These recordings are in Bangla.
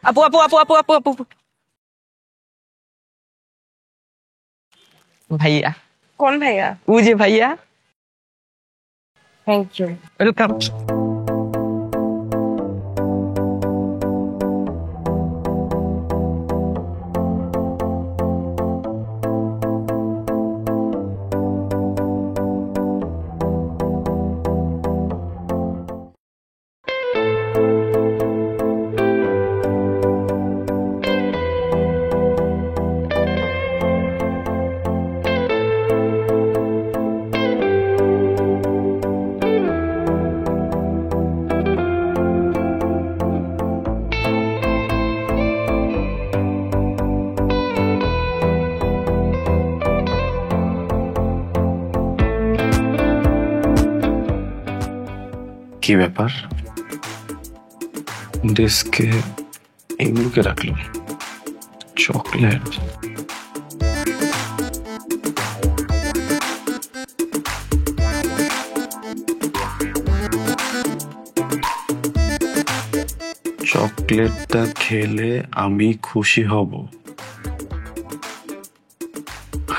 আপু আপু আপু আপু আপু আপু ভাইয়া। কোন ভাইয়া? ও যে ভাইয়া। Thank you. ওয়েলকাম। কি ব্যাপার, ডেস্কে এগুলোকে রাখলো? চকলেট? চকলেটটা খেলে আমি খুশি হব।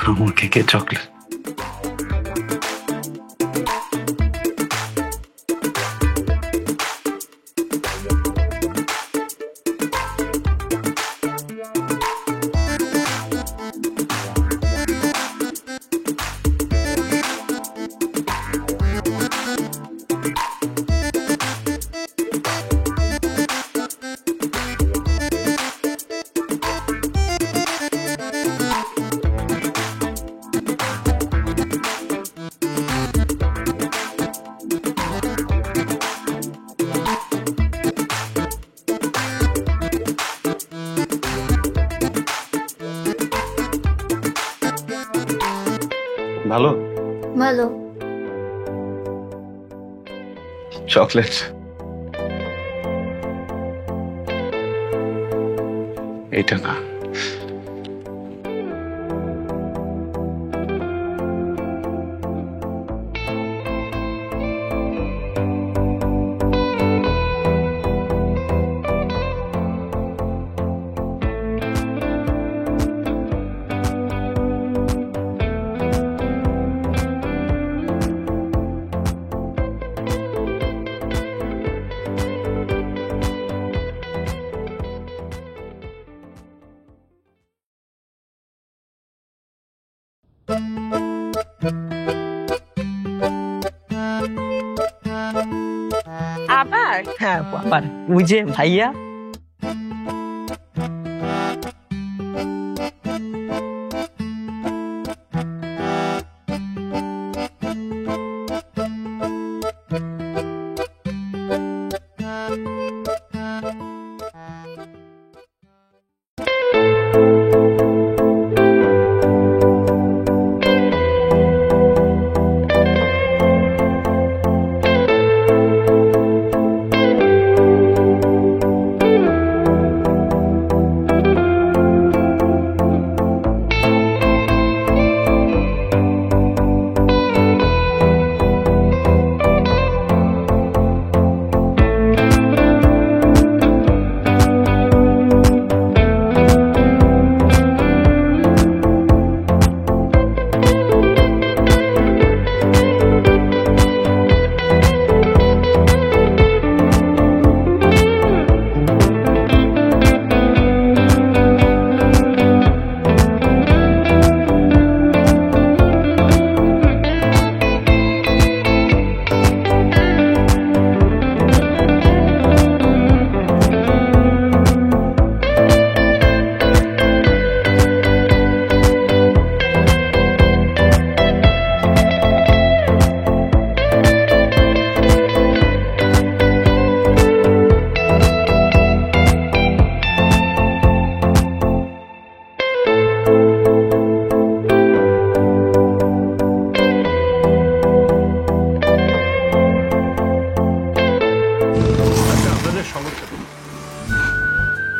আমাকে কে চকলেট? ভালো ভালো। চকলেট এটা না, আবার? হ্যাঁ আপু, আবার ও যে ভাইয়া।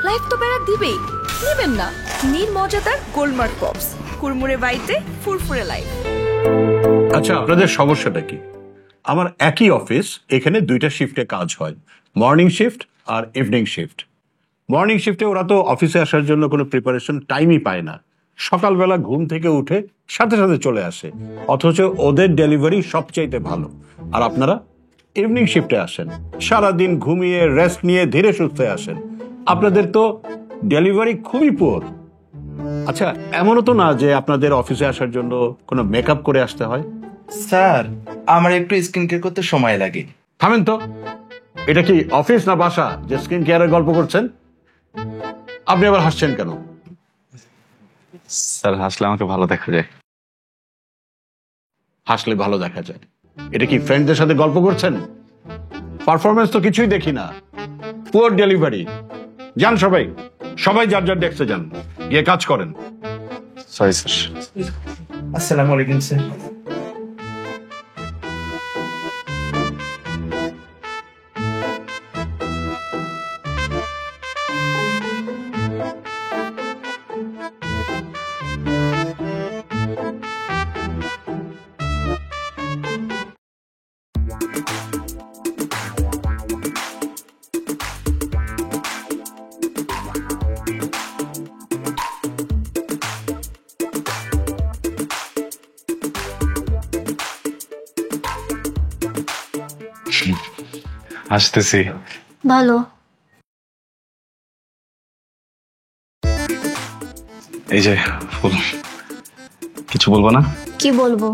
লাইফ তো বেড়া দিবেই, নেবেন না? নির্মজাদার গোলমার্ক পপস, কুরমুরে বাইতে ফুরফুরে লাইফ। আচ্ছা, আপনাদের সমস্যাটা কি? আমার একই অফিস, এখানে দুইটা শিফটে কাজ হয়, মর্নিং শিফট আর ইভিনিং শিফট। মর্নিং শিফটে ওরা তো অফিসে আসার জন্য কোনো প্রিপারেশন টাইমই পায় না, সকালবেলা ঘুম থেকে উঠে সাথে সাথে চলে আসে, অথচ ওদের ডেলিভারি সবচাইতে ভালো। আর আপনারা ইভিনিং শিফটে আসেন, সারাদিন ঘুমিয়ে রেস্ট নিয়ে ধীরে সুস্থে আসেন, আপনাদের তো ডেলিভারি খুবই পুয়ার। আচ্ছা, এমনও তো না যে আপনাদের অফিসে আসার জন্য কোনো মেকআপ করে আসতে হয়? স্যার, আমার একটু স্কিন কেয়ার করতে সময় লাগে। থামেন তো, এটা কি অফিস না বাসা যে স্কিন কেয়ারের গল্প করছেন? আপনি আবার হাসছেন কেন? স্যার হাসলে আমাকে ভালো দেখা যায়। হাসলে ভালো দেখা যায়? এটা কি ফ্রেন্ডদের সাথে গল্প করছেন? পারফরমেন্স তো কিছুই দেখি না, পুয়ার ডেলিভারি। যান সবাই, সবাই যার যার ডেস্কে যান, গিয়ে কাজ করেন। Sorry sir. আসসালামু আলাইকুম স্যার। আসতেছি। ভালো। এই যে ফুল, কিছু বলবো না? কি বলবো?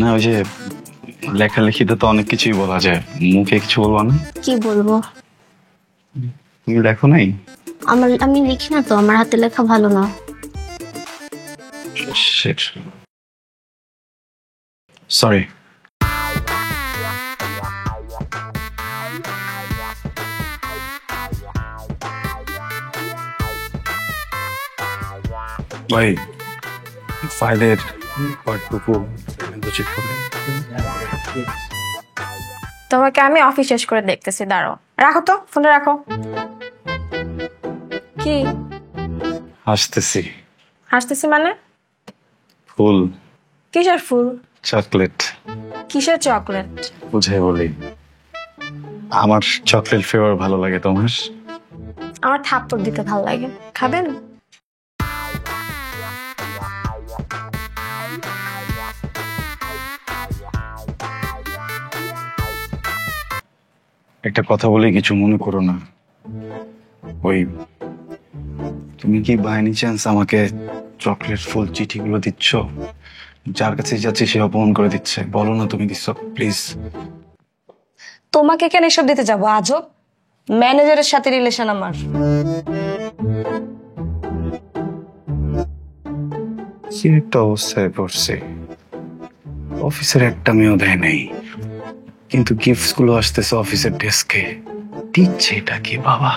না, ওই যে লেখালেখিতে তো অনেক কিছুই বলা যায়, মুখে কিছু বলবো না? কি বলবো? তুমি দেখো নাই? আমি লিখি না তো, আমার হাতে লেখা ভালো না। সরি। ভাই, ফাইলের পার্টটুকু চেক করে। তোমাকে আমি অফিস শেষ করে দেখতেছি, দাঁড়াও। রাখো তো, ফোনটা রাখো। কি আসতেছি। হাসতেছি মানে? ফুল। কিসের ফুল? চকলেট। কিসের চকলেট? বুঝাই বলি, আমার চকলেট ফ্লেভার ভালো লাগে, তোমার? আমার থাপ্পড় দিতে ভালো লাগে। খাবেন? একটা কথা বলে কিছু মনে করো না। ওই, তুমি কি বাই এনি চান্স আমাকে চকলেট ফুল চিঠিগুলো দিচ্ছ? যার কাছে যাচ্ছে সে অপমান করে দিচ্ছে, বলো না তুমি দিচ্ছ, প্লিজ। তোমাকে কেন এসব দিতে যাবো? আজব, ম্যানেজারের সাথে রিলেশন আমার। কি একটা অবস্থায় পড়ছে, অফিসের একটা মেয়েও দেয় নাই, কিন্তু গিফটস গুলো আসতেছে অফিসের ডেস্কে। দিচ্ছে এটা কি বাবা?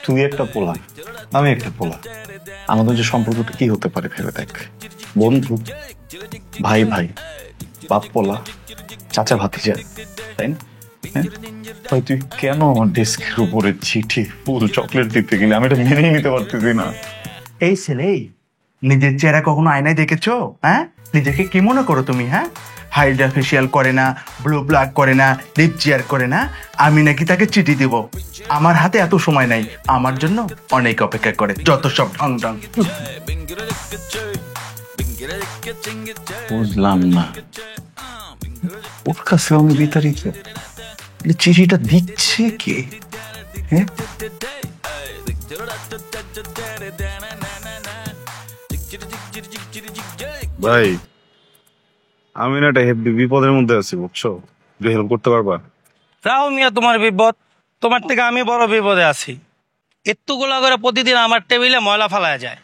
তুই একটা পোলা, আমি একটা পোলা, আমাদের যে সম্পর্কটা কি হতে পারে ভেবে দেখ। বন্ধু, ভাই ভাই, বাপ পোলা, চাচা ভাতিজা, তাই না? ভাই, তুই কেন আমার ডেস্কের উপরে চিঠি ফুল চকলেট দিতে গেলে? আমি এটা মেনেই নিতে পারতেছি না। এই ছেলে, নিজের চেহারা কখনো আয়নায় দেখেছো? হ্যাঁ, নিজেকে কি মনে করো তুমি? হ্যাঁ, হাইড্রা ফেসিয়াল করে না, ব্লু প্লাগ করে না, লিপ চেয়ার করে না, আমি নাকি তাকে চিঠি দিব? আমার হাতে এত সময় নাই, আমার জন্য অনেক অপেক্ষা করে, যত সব ঢং ঢং। বুঝলাম না, ওর কাছে আমি বিতাড়িত, চিঠিটা দিচ্ছে কে? হ্যাঁ, ভাই, আমি না একটা বিপদের মধ্যে আছি, বুঝছো? একটু হেল্প করতে পারবা? রাও মিয়া, তোমার বিপদ, তোমার থেকে আমি বড় বিপদে আছি। এত্তুগুলা করে প্রতিদিন আমার টেবিলে ময়লা ফালায় যায়।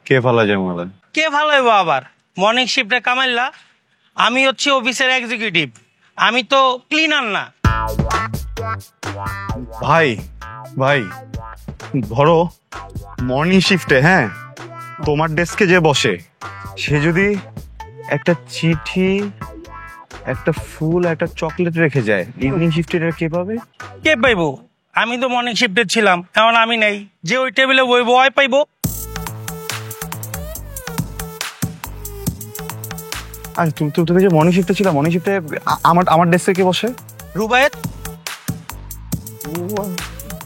কে ফালা যায় ময়লা? কে ফালাইবো আবার? মর্নিং শিফটে কামাইলা, আমি হচ্ছি অফিসের এক্সিকিউটিভ, আমি তো ক্লিনার না। ভাই ভাই, ধরো মর্নিং শিফটে, হ্যাঁ, তোমার ডেস্কে যে বসে সে যদি একটা চিঠি, একটা ফুল, একটা চকলেট রেখে যায়, ইভিনিং শিফটে এটা কে পাবে? কে পাইবো? আমি তো মর্নিং শিফটে ছিলাম, এখন আমি নেই, যে ওই টেবিলে বইবো ওই পাইবো। আর তুমি যে মর্নিং শিফটে ছিল, মর্নিং শিফটে আমার ডেস্কে কে বসে? রুবায়েত।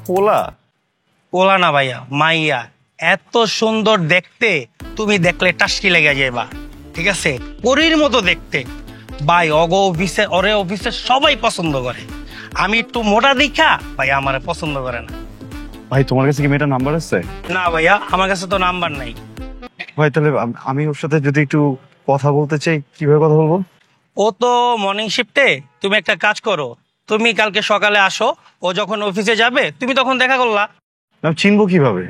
পোলা? পোলা না ভাইয়া, মাইয়া। এত সুন্দর দেখতে, তুমি দেখলে টাস্কি লেগে যাবা। ঠিক আছে, পরীর মতো দেখতে ভাই। ওরে অফিসে সবাই পছন্দ করে। আমি একটু মোটা দেখা ভাই আমার পছন্দ করে না। ভাই তোমার কাছে কি মেয়েটার নাম্বার আছে? না ভাইয়া, আমার কাছে তো নাম্বার নাই। ভাই তাহলে আমি ওর সাথে যদি একটু কথা বলতে চাই, কিভাবে কথা বলবো? ও তো মর্নিং শিফটে। তুমি একটা কাজ করো, তুমি কালকে সকালে আসো, ও যখন অফিসে যাবে তুমি তখন দেখা করলা। আমি চিনবো কিভাবে?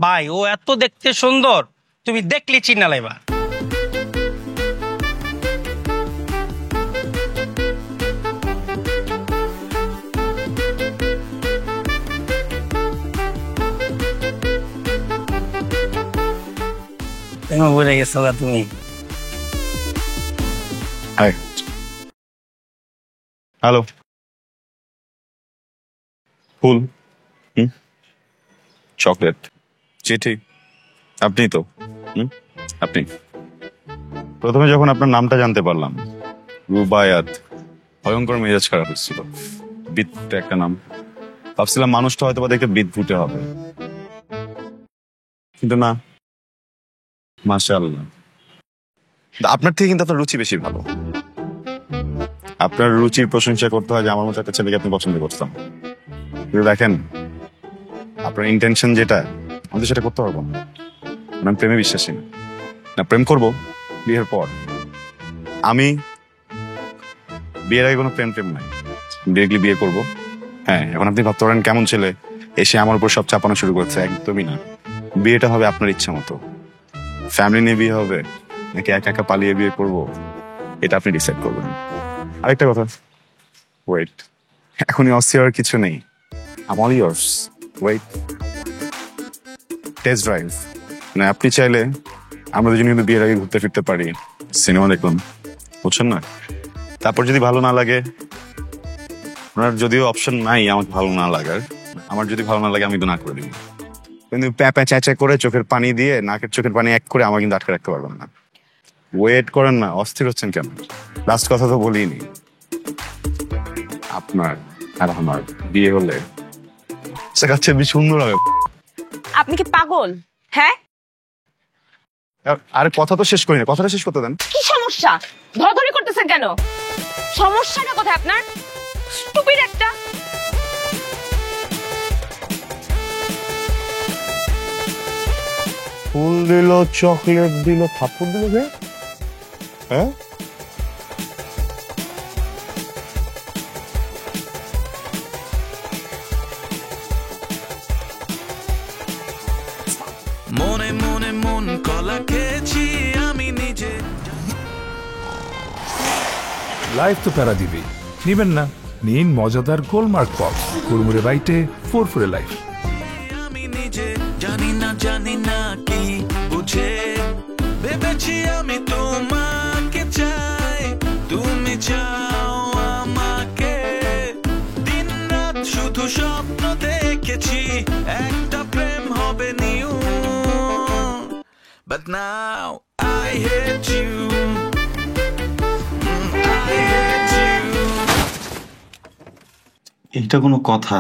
ভাই ও এত দেখতে সুন্দর, তুমি দেখলে চিনা লাইবা। বলে গেছো তুমি। হ্যালো, ফুল, চকলেট, চিঠি, আপনি তো? আপনি? প্রথমে যখন আপনার নামটা জানতে পারলাম, রুবায়াত, ভয়ঙ্কর মেজাজ খারাপ হচ্ছিল। বিদ একটা নাম, ভাবছিলাম মানুষটা হয়তো বা দেখে বিদভুটে হবে, কিন্তু না, মাশাআল্লাহ। আপনার থেকে কিন্তু আপনার রুচি বেশি ভালো। আপনার রুচির প্রশংসা করতে হয় যে আমার মতো একটা ছেলেকে আপনি পছন্দ করতাম, কিন্তু দেখেন আপনার ইন্টেনশন যেটা, আমাদের সেটা করতে পারবো না। আমি প্রেমে বিশ্বাসী না, প্রেম করবো বিয়ের পর। আমি বিয়ের আগে কোনো প্রেম নাই, ডিরেক্টলি বিয়ে করবো। হ্যাঁ, এখন আপনি ভাবতে পারেন কেমন ছেলে এসে আমার উপর সব চাপানো শুরু করছে। একদমই না, বিয়েটা হবে আপনার ইচ্ছা মতো। ফ্যামিলি নিয়ে বিয়ে হবে নাকি একা একা পালিয়ে বিয়ে করবো, এটা আপনি ডিসাইড করবেন। আরেকটা কথা, ওয়েট, এখনই অস্থির হওয়ার কিছু নেই। I'm all yours. Wait. Test drive. মানে আপনি চাইলে আমরা দুজন কিন্তু বিয়ের আগে ঘুরতে ফিরতে পারি, সিনেমা দেখলাম, বুঝছেন না? তারপর যদি ভালো না লাগে, ওনার যদিও অপশন নাই আমাকে ভালো না লাগার, আমার যদি ভালো না লাগে আমি তো না করে দিব। কিন্তু প্যাপা চ্যাঁচা করে চোখের পানি দিয়ে, নাকের চোখের পানি এক করে আমার কিন্তু আটকে রাখতে পারবেন না। ওয়েট করেন না, অস্থির হচ্ছেন কেন? লাস্ট কথা তো বলিনি, আপনার আর আমার বিয়ে হলে সুন্দর হবে। আপনি কি পাগল? হ্যাঁ, আরে কথা তো শেষ করি না, কথাটা শেষ করতে দেন। কি সমস্যা? ধরাধরি করতেছেন কেন? সমস্যাটা কোথায় আপনার? স্টুপিড একটা। ফুল দিল, চকলেট দিল, থাপ্পড় দিল, হ্যাঁ? মনে মনে মন কলা খেয়েছি আমি নিজে। লাইফ তো প্যারা দিবে, নিবেন না? নিন মজাদার গোলমার্ক পপ, কুড়মুড়ে বাইটে ফুরফুরে লাইফ। আমি নিজে জানি না কি বুঝে ভেবেছি আমি তোমাকে চাই, তুমি চাও আমাকে। দিন রাত শুধু স্বপ্ন দেখেছি একটা প্রেম হবে new, but now I hate you. I hate you. এটা কোনো কথা?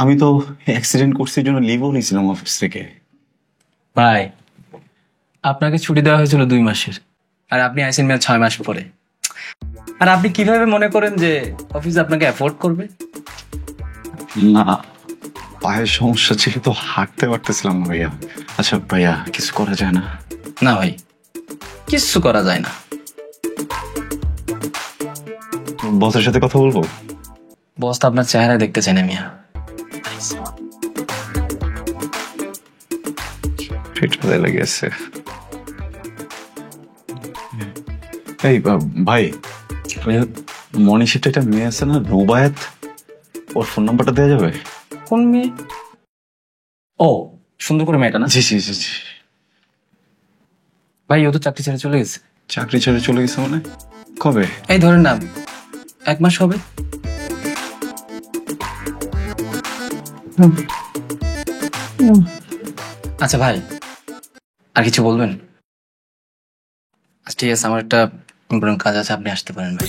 আমি তো অ্যাক্সিডেন্ট করছি, জন্য লিভও নিয়েছিলাম অফিস থেকে। ভাই আপনাকে ছুটি দেওয়া হয়েছিল 2 মাসের, আর আপনি আইসেন 6 মাস পরে। আর আপনি কিভাবে মনে করেন যে অফিস আপনাকে অ্যাফোর্ড করবে? না, পায়ের সমস্যা ছিল তো হাঁটতে পারতেছিলাম না ভাইয়া। আচ্ছা ভাইয়া, কিছু করা যায় না? না ভাই, কিচ্ছু করা যায় না। বসের সাথে কথা বলবো? বস তো আপনার চেহারা দেখতে চাই না মিয়া। লেগেছে। এই ভাই, মর্নিং শিফটে একটা মেয়ে আছে না, রুবায়াত, ওর ফোন নাম্বারটা দেওয়া যাবে? কোন মেয়ে? ও সুন্দর করে মেয়েটা না? জি জি জি জি। ভাই ও তো চাকরি ছেড়ে চলে গেছে। চাকরি ছেড়ে চলে গেছে মানে? কবে? এই ধরেন না 1 মাস হবে। আচ্ছা ভাই, আর কিছু বলবেন? আচ্ছা ঠিক আছে, আমার একটা ইম্পর্টেন্ট কাজ আছে, আপনি আসতে পারেন ভাই।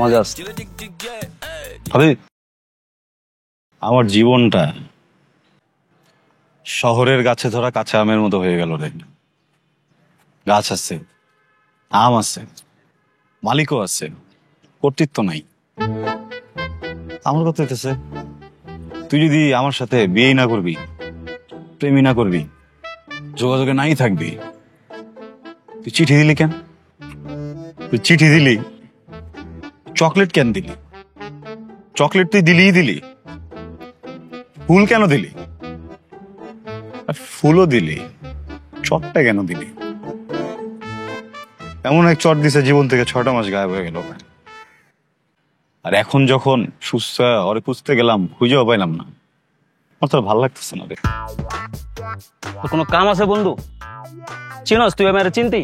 মজা আছে। আমার জীবনটা শহরের গাছে ধরা কাঁচা আমের মতো হয়ে গেল রে। গাছ আছে, আম আছে, মালিকও আছে, কর্তৃত্ব নাই। আমার কথা হইতেছে, তুই যদি আমার সাথে বিয়ে না করবি, প্রেমই না করবি, যোগাযোগে নাই থাকবি, তুই চিঠি দিলি কেন? তুই চিঠি দিলি, চকলেট কেন দিলি? চকলেট তুই দিলি, ফুল কেন দিলি? আর ফুলও দিলি, চটটা কেন দিলি? এমন এক চট দিছে জীবন থেকে 6টা মাস গায়েব হয়ে গেল। আর এখন যখন সুস্থ ওরে খুঁজতে গেলাম, খুঁজেও পাইলাম না। আমার তো ভালো লাগতেছে না রে। কোনো কাম আছে বন্ধু? চিনস তুই আমার চিনতি?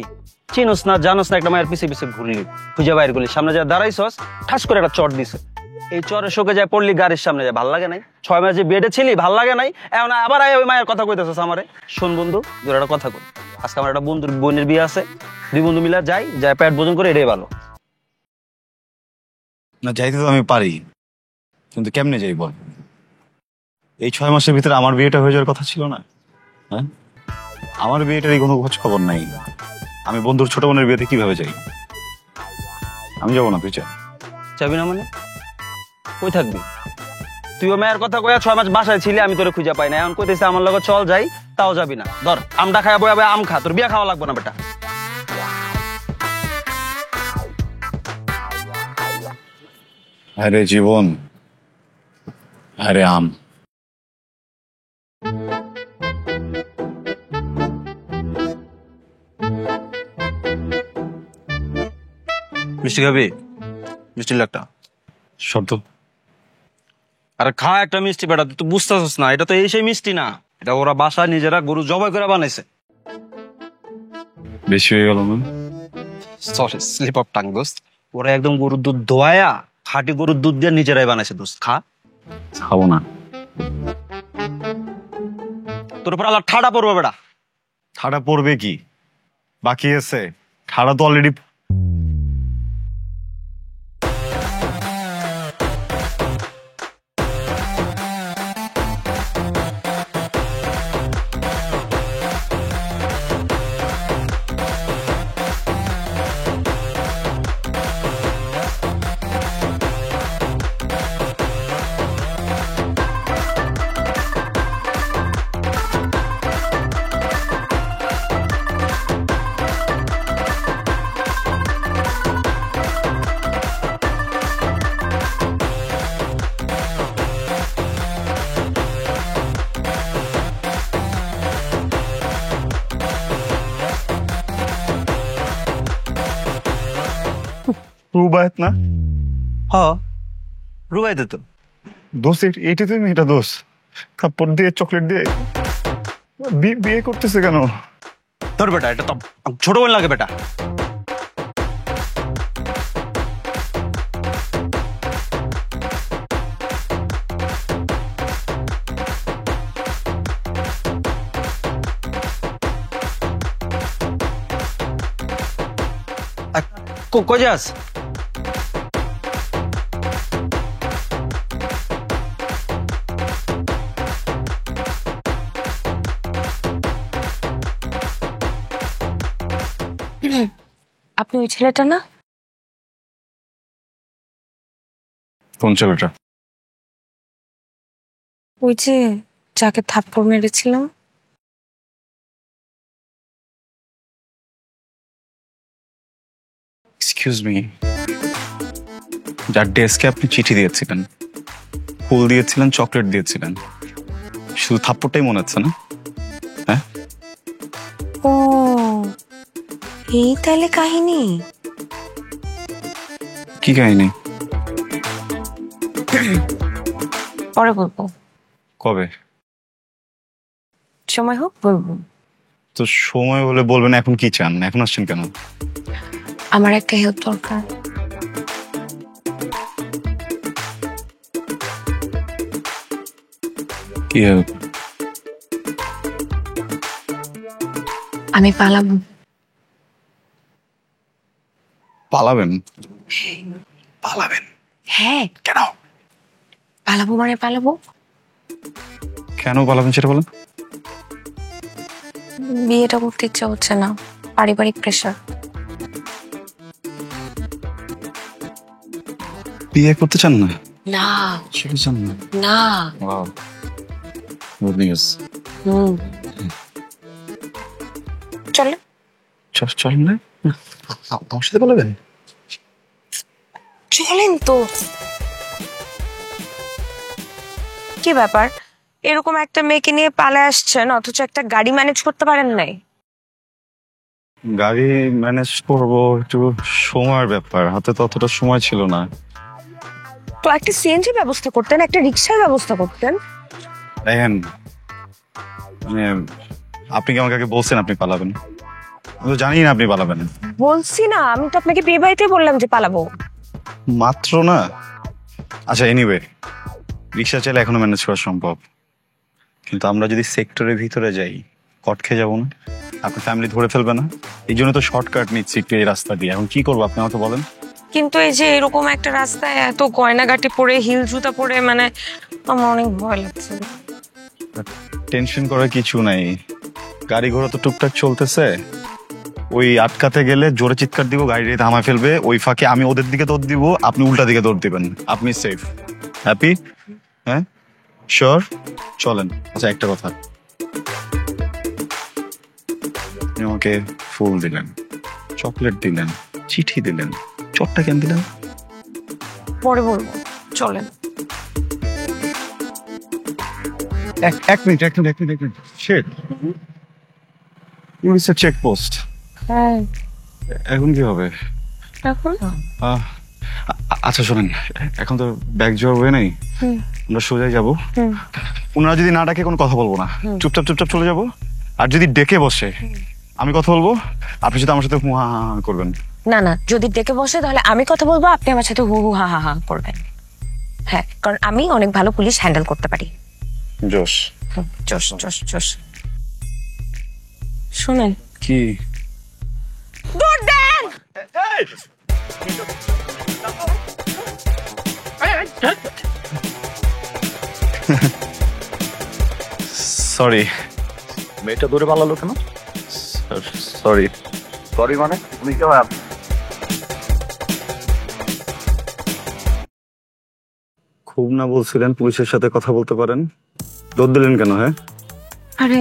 চিনস না জানস না, একটা মায়ের পিছে পিছে ঘুরলি, খুঁজে বাইর গুলি, সামনে যা দাঁড়াইছস, ঠাস করে একটা চট দিছে। এই চরের শোকে যায় পড়লি, গাড়ির সামনে যায়, ভাল লাগে নাই? 6 মাস যে বেডে ছিলি, ভাল লাগে নাই? এখন আবার ওই মায়ের কথা কইতেছস আমারে। শোন বন্ধু, তোর একটা কথা কই, আজকে আমার একটা বন্ধুর বোনের বিয়ে আছে, 2 বন্ধু মিলে যাই পেট ভোজন করে, এটাই ভালো। না যাইতে তো আমি পারি, কিন্তু কেমনে যাই বল? এই 6 মাসের ভিতরে আমার বিয়েটা হয়ে যাওয়ার কথা ছিল না? হ্যাঁ, আমার বিয়েটারই কোনো খোঁজ খবর নাই। আমি বন্ধুর ছোট বোনের বিয়েতে কিভাবে যাই? আমি যাবো না, তুই চল। যাবি না মানে? কই থাকবি? তুইও মায়ের কথা কইয়া 6 মাস বাসায় ছিলি, আমি তোরে খুঁজে পাই না। এখন কইতেছে আমার লগে চল যাই, তাও যাবি না। ধর আমটা খায়া বয়া বয়া আম খা, তোর বিয়া খাওয়া লাগবে না বেটা। আরে জীবন, আরে আম। মিষ্টি খাবি? মিষ্টি একটা শর্ত। আরে খা একটা মিষ্টি বেটা, তুই তো বুঝতেছিস না, এটা তো এই সেই মিষ্টি না, এটা ওরা বাসায় নিজেরা গরু জবাই করে বানাইছে। বেশি হয়ে গেল না? সরি, স্লিপ অফ টাং দোস্ত। ওরা একদম গরুর দুধ ধোয়া, খাঁটি গরুর দুধ দিয়ে নিজেরাই বানাইছে দোস্ত, খা। খাবো না। তোর উপর আল্লাহ ঠাডা পড়বে বেটা। ঠাডা পড়বে কি? বাকি আছে? ঠাডা তো অলরেডি। রুবায়ত না? হ্যাঁ রুবাইতে তো। দোষ এটি তুমি, এটা দোষ। থাপ্পড় দিয়ে চকলেট দিয়ে বিয়ে করতেছে কেন? তোর বেটা এটা তো ছোট বোন লাগে বেটা। কই যাস? আপনি ওই ছেলেটা না? কোন ছেলেটা? ওই যে যাকে থাপ্পড় মেরেছিলাম। এক্সকিউজ মি, যার ডেস্কে আপনি চিঠি দিয়েছিলেন, হু ফুল দিয়েছিলেন, চকলেট দিয়েছিলেন, শুধু থাপ্পড়টাই মনে হচ্ছে না? হ্যাঁ, ও এই তাহলে কাহিনী। কি কাহিনী? পরে বলবো, কবে? সময় হোক বলবো। তো সময় হলে বলবেন, এখন কি চান? এখন আসছেন কেন? আমার একটা হেল্প দরকার। কি help? আমি পালাবো। পালাবেন? পালাবেন? হ্যাঁ। কেন? পালাবো মানে পালাবো। কেন পালাবেন সেটা বলেন। বিয়েটা করতে ইচ্ছা হচ্ছে না, পারিবারিক প্রেশার। বিয়ে করতে চান না? না সেটা চান না? না। Wow, good news. চলে চলেন না, আমার সাথে পালাবেন? চলেন তো। কি ব্যাপার, এরকম একটা মেয়েকে নিয়ে পালায় আসছেন অথচ একটা গাড়ি ম্যানেজ করতে পারেন নাই? গাড়ি ম্যানেজ করবো, একটু সময়ের ব্যাপার, হাতে তো অতটা সময় ছিল না। তো একটা সিএনজি ব্যবস্থা করতেন, একটা রিক্সার ব্যবস্থা করতেন। দেখেন, মানে আপনি কি আমাকে আগে বলছেন আপনি পালাবেন? আমি তো জানি না আপনি পালাবেন। বলছি না, আমি তো আপনাকে বিয়ে বাড়িতে বললাম যে পালাবো। মাত্র না। আচ্ছা, এনিওয়ে, রিক্সা চাইলে এখনো ম্যানেজ করা সম্ভব, কিন্তু আমরা যদি সেক্টরের ভিতরে যাই কট খেয়ে যাবো না? আপনার ফ্যামিলি ধরে ফেলবে না? এই জন্য তো শর্টকাট নিচ্ছি একটু এই রাস্তা দিয়ে। এখন কি করবো আপনি আমাকে বলেন। কিন্তু এই যে এরকম একটা রাস্তায় এত গয়নাগাটি পরে, হিল জুতা পরে, মানে আমার অনেক ভয় লাগছে। টেনশন করার কিছু নাই, গাড়ি ঘোড়া তো টুকটাক চলতেছে। ওই আটকাতে গেলে জোরে চিৎকার দিব, গাড়ি থামায় ফেলবে, ওই ফাঁকে আমি ওদের দিকে দৌড় দিব, আপনি উল্টা দিকে দৌড় দিবেন, আপনি সেফ। হ্যাপি? হ্যাঁ, শিওর? চলেন। আচ্ছা, একটা কথা, আপনি আমাকে ফুল দিলেন, চকলেট দিলেন, চিঠি দিলেন, চটটা কেন দিলেন? পরে বলবো, চলেন। এক মিনিট। শেট, পুলিশের চেকপোস্ট। হ্যাঁ, এখন কি হবে? এখন আচ্ছা শোনেন, এখন তো ব্যাগ যাওয়ার হয়ে নাই, আমরা সোজাই যাবো। ওনারা যদি না ডাকে কোনো কথা বলবো না, চুপচাপ চলে যাবো। আর যদি ডেকে বসে আমি কথা বলবো, আপনি যদি আমার সাথে হু হা হা করবেন। না না, যদি ডেকে বসে তাহলে আমি কথা বলবো, আপনি আমার সাথে হু হু হা হা হা করবেন। হ্যাঁ, কারণ আমি অনেক ভালো পুলিশ হ্যান্ডেল করতে পারি। জোশ। জোশ জোশ জোশ। শুনেন, কি? দৌড় দেন। সরি। মেয়েটা দূরে পালালো কেন? সরি। সরি মানে তুমি কেউ? খুব না বলছিলেন পুলিশের সাথে কথা বলতে পারেন, দৌড় দিলেন কেন? হ্যাঁ, আরে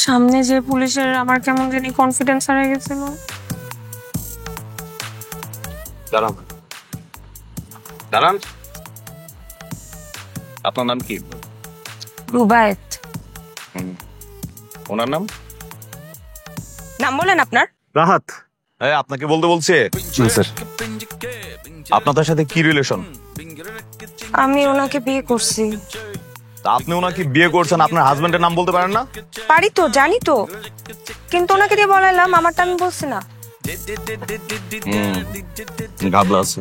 সামনে যে পুলিশের আমার কেমন জানি কনফিডেন্স হারিয়ে গেছিল। দাঁড়ান, আপনার নাম কি? রুবায়েত। ওনার নাম? নাম বলেন আপনার। রাহাত। আপনাকে বলতে বলছে? স্যার। আপনাদের সাথে কি রিলেশন? আমি ওনাকে বিয়ে করছি। আপনি ওনাকে বিয়ে করছেন, আপনার হাজবেন্ডের নাম বলতে পারেন না? পারি তো, জানি তো, কিন্তু ওনাকে দিয়ে বলাইলাম, আমারটা আমি বলছি না। ঘাবলা আছে।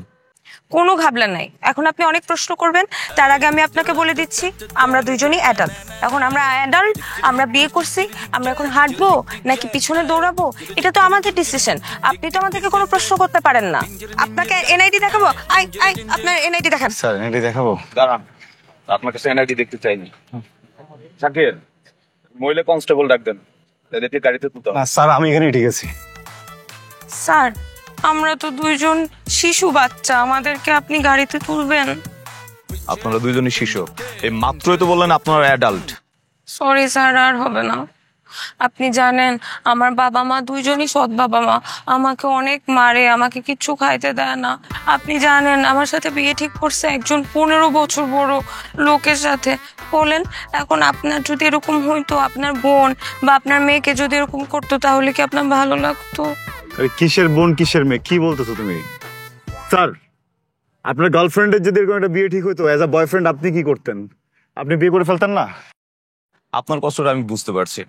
কোনো ঘাবলা নাই। এখন আপনি অনেক প্রশ্ন করবেন, তার আগে আমি আপনাকে বলে দিচ্ছি, আমরা দুইজনই অ্যাডাল্ট। এখন আমরা অ্যাডাল্ট, আমরা বিয়ে করছি, আমরা এখন হাঁটবো নাকি পিছনে দৌড়াবো এটা তো আমাদের ডিসিশন। আপনি তো আমাদেরকে কোনো প্রশ্ন করতে পারেন না। আপনাকে এনআইডি দেখাবো? আপনার এনআইডি দেখান। স্যার, এনআইডি দেখাবো? দাঁড়ান, আপনার কাছে এনআইডি দেখতে চাইনি। শাকির, মহিলা কনস্টেবল ডাক দেন, এদেরকে গাড়িতে তুলতে হবে। না স্যার, আমি এখানেই ঠিক আছি। স্যার, আমরা তো দুইজন শিশু বাচ্চা, আমাদেরকে আপনি গাড়িতে তুলবেন? আপনারা দুইজনই শিশু, এই মাত্রই তো বললেন আপনারা অ্যাডাল্ট। সরি স্যার, আর হবে না। আপনি জানেন আমার বাবা মা দুইজনই সৎ বাবা মা, আমাকে অনেক মারে, আমাকে কিচ্ছু খাইতে দেয় না। আপনি জানেন আমার সাথে বিয়ে ঠিক করছে একজন 15 বছর বড় লোকের সাথে। বলেন এখন আপনার যদি এরকম হইতো, আপনার বোন বা আপনার মেয়েকে যদি এরকম করতো, তাহলে কি আপনার ভালো লাগতো? কিসের বোন কিসের মেয়ে কি বলতেছো তুমি? স্যার, আপনার গার্লফ্রেন্ডের যদি এরকম একটা বিয়ে ঠিক হইতো, অ্যাজ আ বয়ফ্রেন্ড আপনি কি করতেন? আপনি বিয়ে করে ফেলতেন না? আপনার কষ্টটা আমি বুঝতে পারছি।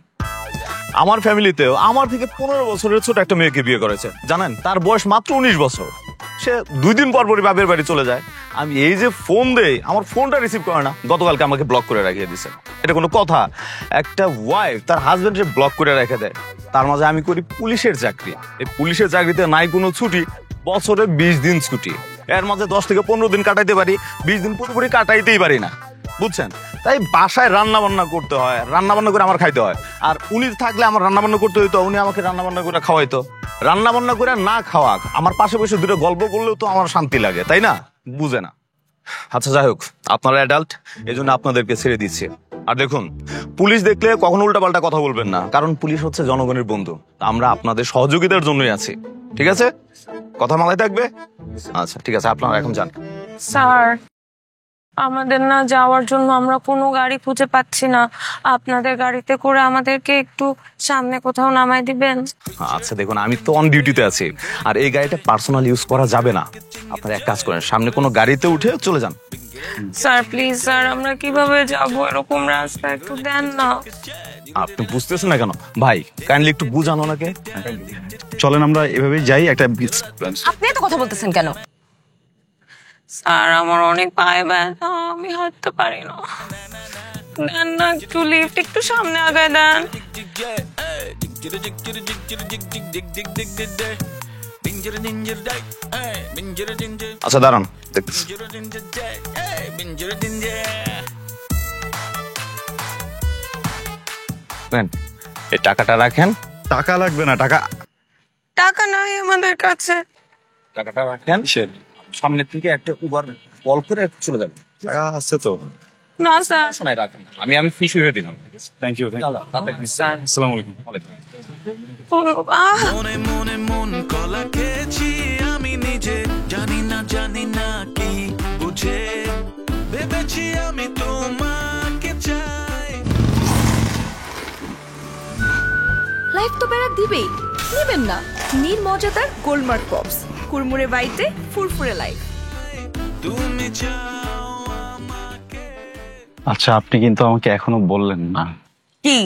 আমার ফ্যামিলিতেও আমার থেকে 15 বছরের ছোট একটা মেয়েকে বিয়ে করেছে, জানেন? তার বয়স মাত্র 19 বছর। সে 2 দিন পর পরই বাপের বাড়ি চলে যায়। আমি এই যে ফোন দেই, আমার ফোনটা রিসিভ করে না। গতকালকে আমাকে ব্লক করে রাখিয়ে দিছে। এটা কোনো কথা? একটা ওয়াইফ তার হাজবেন্ডকে ব্লক করে রেখে দেয়। তার মাঝে আমি করি পুলিশের চাকরি। এই পুলিশের চাকরিতে নাই কোনো ছুটি, বছরে 20 দিন ছুটি। এর মাঝে 10 থেকে 15 দিন কাটাইতে পারি, 20 দিন পুরোপুরি কাটাইতেই পারি না, বুঝছেন? তাই বাসায় রান্না বান্না করতে হয়, রান্না বান্না করে আমার খাইতে হয়। আর উনি থাকলে আমার রান্না বান্না করতে হইতো, উনি আমাকে রান্না বান্না করে খাওয়াইতো। রান্না বান্না করে না খাওয়াক, আমার পাশে বসে দুটো গল্প করলেও তো আমার শান্তি লাগে, তাই না? বুঝে না। আচ্ছা যাই হোক, আপনারা অ্যাডাল্ট, এই জন্য আপনাদেরকে ছেড়ে দিচ্ছে। আর দেখুন, পুলিশ দেখলে কখনো উল্টাপাল্টা কথা বলবেন না, কারণ পুলিশ হচ্ছে জনগণের বন্ধু। আমরা আপনাদের সহযোগিতার জন্যই আছি, ঠিক আছে? কথা মাথায় থাকবে? আচ্ছা ঠিক আছে, আপনারা এখন যান। স্যার, আমাদের না যাওয়ার জন্য আমরা কোনো গাড়ি খুঁজে পাচ্ছি না। আপনাদের গাড়িতে করে আমাদেরকে একটু সামনে কোথাও নামাই দিবেন? আচ্ছা দেখুন, আমি তো অন ডিউটিতে আছি, আর এই গাড়িটা পার্সোনাল ইউজ করা যাবে না। আপনারা এক কাজ করেন, সামনে কোনো গাড়িতে উঠে চলে যান। স্যার প্লিজ স্যার, আমরা কিভাবে যাবো? এরকম রাস্তা একটু দেন না। আপনি বুঝতেছেন না কেন ভাই? কাইন্ডলি একটু বুঝানো ওনাকে। চলেন আমরা এভাবেই যাই। একটা আপনি এত কথা বলতেছেন কেন? স্যার আমার অনেক পায়ে ব্যথা, আমি হাঁটতে পারি না। দেন না একটু লিফট, একটু সামনে আগায় দেন। আচ্ছা দাঁড়ান, দেখতেছি। এই টাকাটা রাখেন। টাকা লাগবে না, টাকা টাকা নাই আমাদের কাছে। টাকাটা রাখেন, সামনের থেকে একটা উবার কল করে চলে যাবেন। টাকা আছে তো? না স্যার, শোনাই রাখেন, আমি ফিস হয়ে দিলাম। Thank you. আসসালামু আলাইকুম। মনে মনে মন কলা খেয়েছি আমি নিজে, জানি না কি বুঝে ভেবেছি আমি তোমাকে চাই। লাইফ তো বেড়া দিবেই, নেবেন না? নীর মজাদার গোলমার্ক পপস, কুরমুরে বাইতে ফুরফুরে লাইফ। তুমি আচ্ছা, আপনি কিন্তু আমাকে এখনো বললেন না কি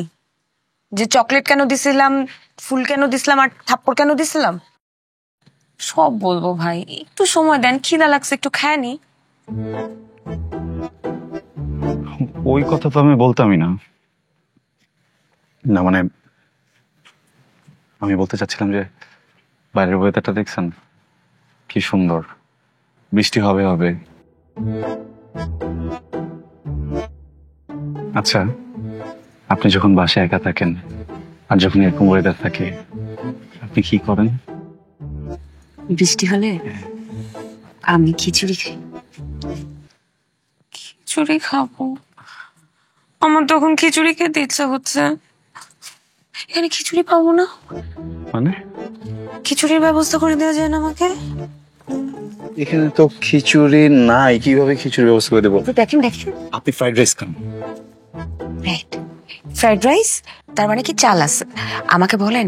যে চকলেট কেন দিছিলাম, ফুল কেন দিছিলাম, আর থাপ্পড় কেন দিছিলাম? সব বলবো ভাই, একটু সময় দেন, খিদা লাগছে, একটু খায় নি। ওই কথা তো আমি বলতামই না। না মানে আমি বলতে চাচ্ছিলাম যে বাইরের ওয়েদারটা দেখছেন কি সুন্দর, বৃষ্টি হবে হবে। আচ্ছা, আপনি যখন বাসায় একা থাকেন আর যখন এরকম ওয়েদার থাকে, আপনি কি করেন? বৃষ্টি হলে আমি খিচুড়ি খাই। খিচুড়ি খাবো? আমার তখন খিচুড়ি খেতে ইচ্ছা হচ্ছে। এখানে খিচুড়ি পাবো না? মানে খিচুড়ির ব্যবস্থা করে দেওয়া যায় না আমাকে? এখানে তো খিচুড়ি নাই, কিভাবে খিচুড়ি ব্যবস্থা করে দেবো? দেখেন আপনি ফ্রাইড রাইস খান। ফ্রাইড রাইস তার মানে কি চাল আছে? আমাকে বলেন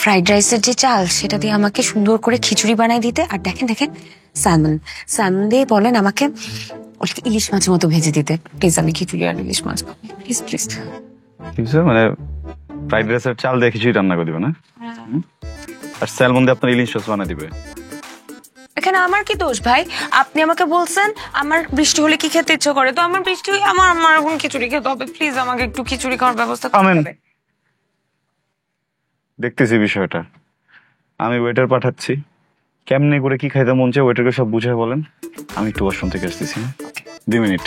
ফ্রাইড রাইসের যে চাল সেটা দিয়ে আমাকে সুন্দর করে খিচুড়ি বানাই দিতে। আর দেখেন স্যালমন দিয়ে বলেন আমাকে ইলিশ মাছের মতো ভেজে দিতে। প্লিজ, আমি খিচুড়ি আর ইলিশ মাছ খাবো, প্লিজ প্লিজ। মানে ফ্রাইড রাইসের চাল দিয়ে খিচুড়ি রান্না করে দিবে না? আর স্যালমন দিয়ে আপনার ইলিশ মাছ বানিয়ে দিবে। এখানে আমার কি দোষ ভাই? আপনি আমাকে বলছেন আমার বৃষ্টি হলে কি খেতে ইচ্ছে করে, তো আমার বৃষ্টি হলে আমার এখন খিচুড়ি খেতে হবে। প্লিজ আমাকে একটু খিচুড়ি খাওয়ার ব্যবস্থা করতে হবে। দেখতেছি বিষয়টা, আমি ওয়েটার পাঠাচ্ছি। কেমনে করে কি খাইতে মন চায় ওয়েটারকে সব বুঝায় বলেন। আমি একটু ওয়াশরুম থেকে আসতেছি, 2 মিনিট।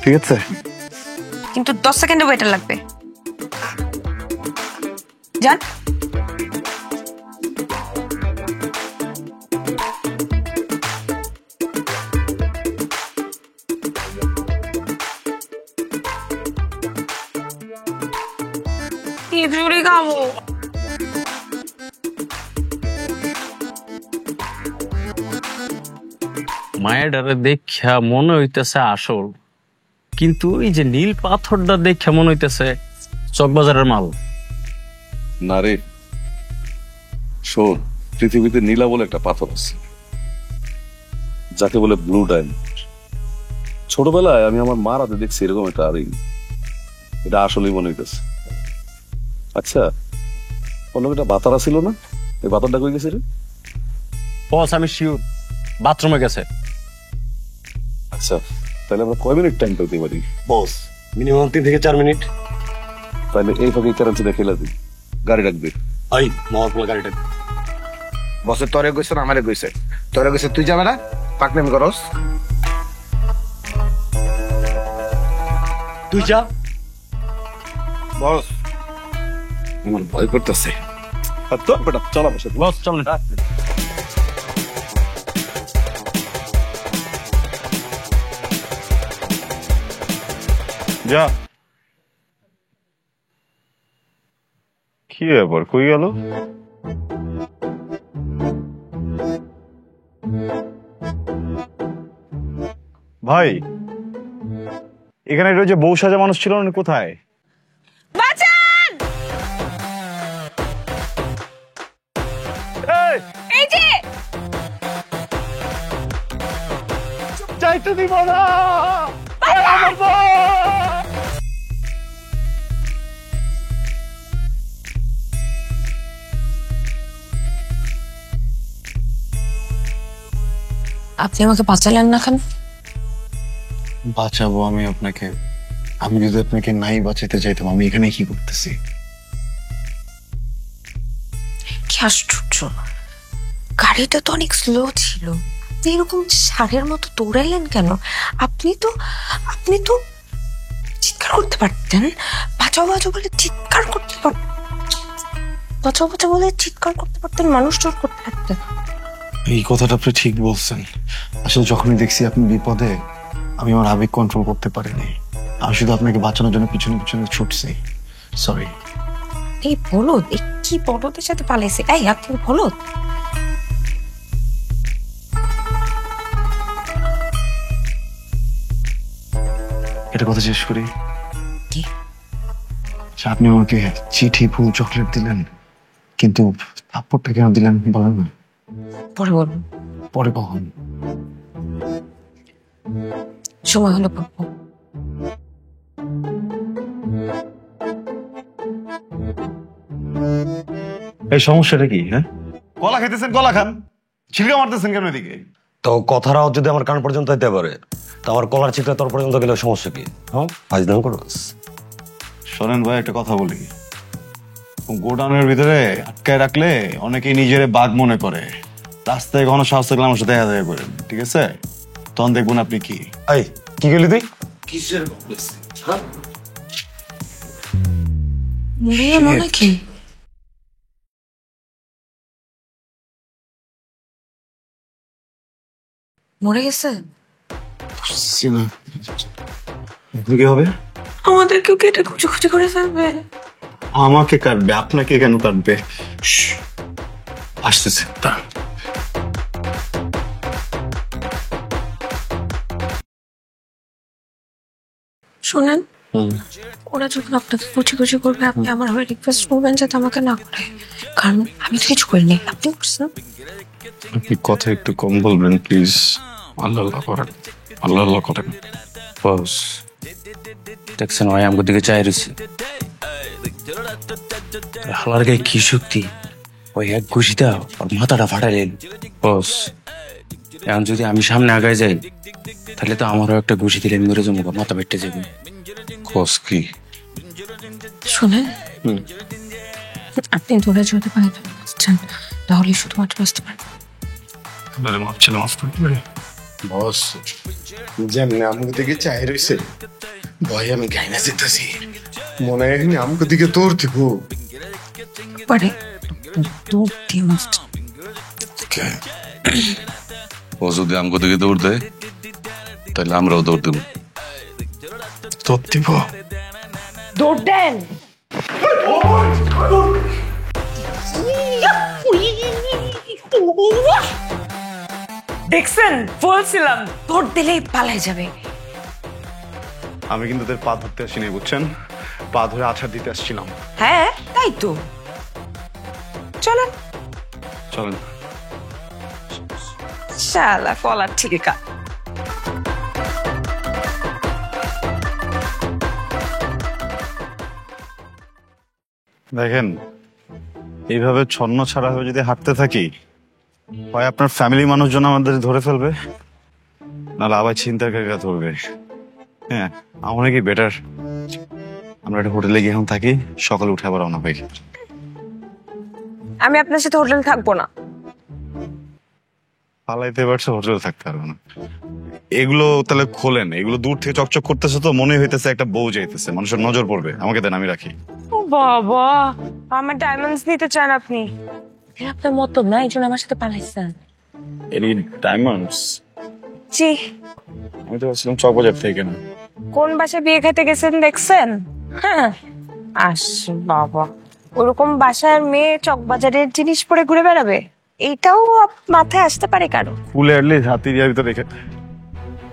ঠিক আছে, কিন্তু 10 সেকেন্ডে ওয়েটার লাগবে। যান। খিচুড়ি খাবো। মায়েরারে দেখা মনে হইতেছে আসল, কিন্তু এই যে নীল পাথরটা দেখা মনে হইতেছে চকবাজারের মাল। না রে শোন, পৃথিবীতে নীলা বলে একটা পাথর আছে যাকে বলে ব্লু ডায়মন্ড। ছোটবেলায় আমি আমার মার হাতে দেখছি এরকম একটা রিং, এটা আসলেই মনে হইতেছে। আচ্ছা অন্য একটা বাতারা ছিল না, এই বাতারটা কই গেছে রে? বস আমি শিওর বাথরুমে গেছে। আচ্ছা তাহলে আমরা কয় মিনিট টাইম পেতে পারি? বস মিনিমাম 3 থেকে 4 মিনিট। তাহলে এই ফাঁকে কারেন্সিটা খেলা দিই, গাড়ি ডাকবে। আই মহাপুরা গাড়িটা বসে তোরে কইছ না আমারে কইছে? তোরে কইছে তুই যাবে না, পাকনামি করস। তুই যা। বস আমার ভয় করতেছে। তোর বেটা চলা বসে বস চল না। যা। কি ব্যাপার, কই গেল? ভাই এখানে এটা যে বউ সাজা মানুষ ছিল না, কোথায়? বাঁচান! এই যে চাইতে দিব না। আপনি আমাকে বাঁচালেন না কেন? বাঁচাবো আমি আপনাকে? আমি যদি আপনাকে নাই বাঁচাতে চাইতাম আমি এখানে কি করতেছি? কি আশ্চর্য, গাড়িটা তো অনেক স্লো ছিল, আপনি এরকম ষাঁড়ের মতো দৌড়াইলেন কেন? আপনি তো চিৎকার করতে পারতেন। বাঁচাও বাঁচাও বলে চিৎকার করতে পারতেন, বাঁচাও বাঁচাও বলে চিৎকার করতে পারতেন, মানুষ জোর করতে পারতেন। এই কথাটা আপনি ঠিক বলছেন। আসলে যখনই দেখছি আপনি বিপদে আমি আমার আবেগ কন্ট্রোল করতে পারিনি। আমি শুধু আপনাকে বাঁচানোর জন্য পিছনে পিছনে ছুটছি। সরি। এই বলদ, এই কি বলদের সাথে পালাইছে? এই আপনি বলদ? এটা কথা শেষ করি। আপনি আমাকে চিঠি, ফুল, চকলেট দিলেন, কিন্তু থাপ্পড়টা কেন দিলেন বলেন না? পরে বলবো। পরে কখন? সময় হলো বলবো। এই সমস্যাটা কি? হ্যাঁ, কলা খেতেছেন, কলা খান, ছিলকা মারতেছেন কেন এদিকে? তো কথাটাও যদি আমার কান পর্যন্ত যেতে পারে, তো আমার কলার চিপটা তোর পর্যন্ত গেলে সমস্যা কি? হ্যাঁ ফাজলাম করস। শোনেন ভাই, একটা কথা বলি। গোডাউনের ভিতরে আটকায় রাখলে অনেকেই নিজের বাঘ মনে করে। রাস্তায় কখনো সাহস থাকলে আমার সাথে দেখা দেখা করেন, ঠিক আছে? তখন দেখবেন আপনি কি। এই কি গেলি তুই? কিসের মরে গেল নাকি? মরে গেছে? কি হবে? আমাদেরকেও কেটে খুঁজে খুঁজে করে ফেলবে। আমাকে কাটবে? আপনাকে কেন কাটবে? আসতেছে। শোনেন, ওরা যখন আপনাকে কুচি কুচি করবে আপনি আমার হয়ে রিকোয়েস্ট করবেন যাতে আমাকে না করে, কারণ আমি তো কিছু করিনি, আপনি করছেন। আপনি কথা একটু কম বলবেন প্লিজ। আল্লাহ আল্লাহ করেন, আল্লাহ আল্লাহ করেন। বস দেখছেন ভাই আমাকে দিকে চাই রয়েছে, হালার গায়ে কি শক্তি! ওই এক ঘুষিটা ওর মাথাটা ফাটাইলেন। বস এখন যদি আমি সামনে আগায় যাই তাহলে তো আমারও একটা ঘুষি দিলে মরে যাবো, মাথা বেটে যাবে। কস কি? শোনেন, আপনি দৌড়ে যেতে পারেন তাহলে শুধুমাত্র আসতে পারেন। বস যেমনি আমাকে দিকে চাই রয়েছে, ভয় আমি গাইনা যেতেছি। মনে হয় আমাকে দিকে তোর দিব পারে দৌড় দিয়ে মাস্ট। ও যদি আমগো দিকে দৌড় দেয় তাহলে আমরাও দৌড় দেব। তোর দিব? দৌড় দেন। দেখছেন, বলছিলাম তোর দিলেই পালাই যাবে। আমি কিন্তু তোর পা ধরতে আসিনি, বুঝছেন? পা ধরে আছাড় দিতে আসছিলাম। হ্যাঁ তাই তো, চলেন। চলেন। শালা কলার ঠিকা। দেখেন, এইভাবে ছন্ন ছাড়া হয়ে যদি হাঁটতে থাকি, হয় আপনার ফ্যামিলি মানুষজন আমাদের ধরে ফেলবে, নাহলে আবার ছিনতাইকারীরা ধরবে। হ্যাঁ, আমার কি বেটার আমরা একটা হোটেলে গিয়ে এখন থাকি, সকালে উঠে আবার রওনা পাই। আমি আপনার সাথে হোটেলে থাকবো না। পালাইতে পারছে, হোটেলে থাকতে পারবো না। এগুলো তাহলে খোলেন, এগুলো দূর থেকে চকচক করতেছে তো মনে হইতেছে একটা বউ যাইতেছে, মানুষের নজর পড়বে। আমাকে দেন, আমি রাখি। ও বাবা, আমার ডায়মন্ডস নিতে চান আপনি? আপনার মতলব না, এই জন্য আমার সাথে পালাইছেন। এর ডায়মন্ডস? জি। আমি তো ভাবছিলাম চকবাজার থেকে না। কোন বাসায় বিয়ে খেতে গেছেন দেখছেন? হ্যাঁ, আস বাবা, ওরকম বাসার মেয়ে চকবাজারের জিনিস পরে ঘুরে বেড়াবে? এইটাও মাথায় আসতে পারে কারো? ফুলে আনলে হাতি দিয়ে ভিতরে রেখে।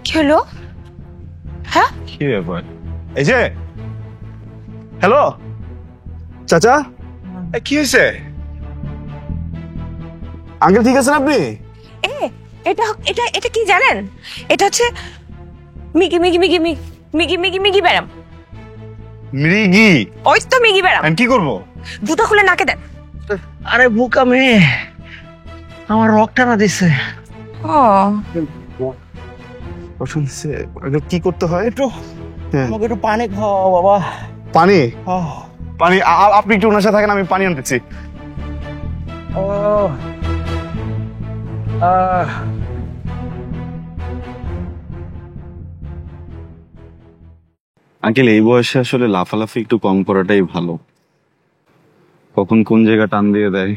কি হলো? হ্যাঁ, কি ব্যাপার? এই যে, হ্যালো চাচা, কি হয়েছে? আঙ্কেল ঠিক আছেন আপনি? এটা এটা এটা কি জানেন? এটা হচ্ছে মিগি মিগি মিগি মিগি মিগি মিগি মিগি ব্যারাম। মৃগী? ওই তো মিগি ব্যারাম। কি করবো? জুতা খুলে নাকে দেন। আরে বোকা মেয়ে, আমার রক টানা দিছে। কি করতে হয়? একটু আমাকে একটু পানি খাওয়া বাবা। পানি? পানি? আপনি একটু ওনার সাথে থাকেন, আমি পানি আনতেছি। আঙ্কেল, এই বয়সে আসলে লাফালাফি একটু কম করাটাই ভালো। কখন কোন জায়গা টান দিয়ে দেয়।